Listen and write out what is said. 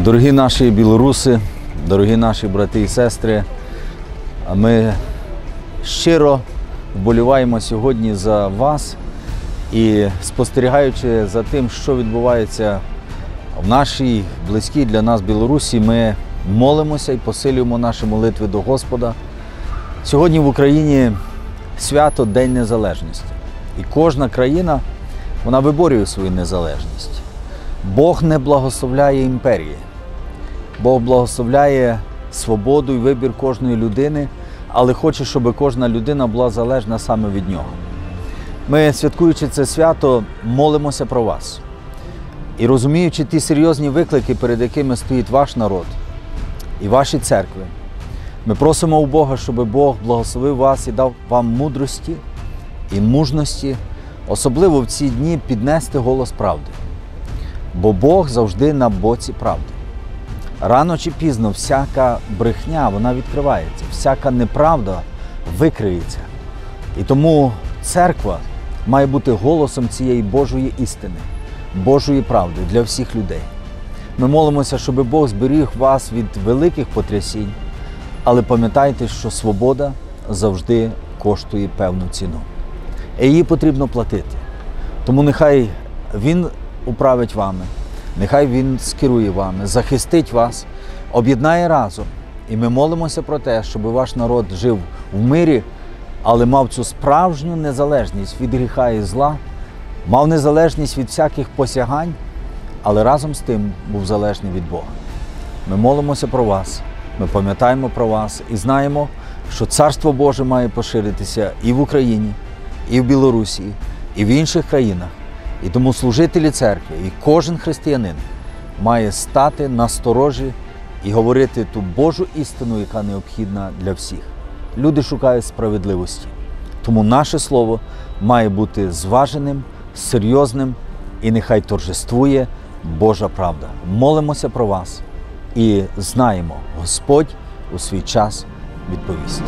Дорогі наші білоруси, дорогі наші брати і сестри, ми щиро вболіваємо сьогодні за вас і спостерігаючи за тим, що відбувається в нашій близькій для нас Білорусі, ми молимося і посилюємо наші молитви до Господа. Сьогодні в Україні свято День Незалежності. І кожна країна, вона виборює свою незалежність. Бог не благословляє імперії. Бог благословляє свободу і вибір кожної людини, але хоче, щоб кожна людина була залежна саме від нього. Ми, святкуючи це свято, молимося про вас. І розуміючи ті серйозні виклики, перед якими стоїть ваш народ і ваші церкви, ми просимо у Бога, щоб Бог благословив вас і дав вам мудрості і мужності, особливо в ці дні піднести голос правди. Бо Бог завжди на боці правди. Рано чи пізно всяка брехня, вона відкривається, всяка неправда викриється. І тому церква має бути голосом цієї Божої істини, Божої правди для всіх людей. Ми молимося, щоб Бог зберіг вас від великих потрясінь, але пам'ятайте, що свобода завжди коштує певну ціну. І її потрібно платити. Тому нехай Він управить вами, нехай Він скерує вами, захистить вас, об'єднає разом. І ми молимося про те, щоб ваш народ жив в мирі, але мав цю справжню незалежність від гріха і зла, мав незалежність від всяких посягань, але разом з тим був залежний від Бога. Ми молимося про вас, ми пам'ятаємо про вас і знаємо, що Царство Боже має поширитися і в Україні, і в Білорусі, і в інших країнах. І тому служителі церкви і кожен християнин має стати насторожі і говорити ту Божу істину, яка необхідна для всіх. Люди шукають справедливості. Тому наше слово має бути зваженим, серйозним і нехай торжествує Божа правда. Молимося про вас і знаємо, Господь у свій час відповість.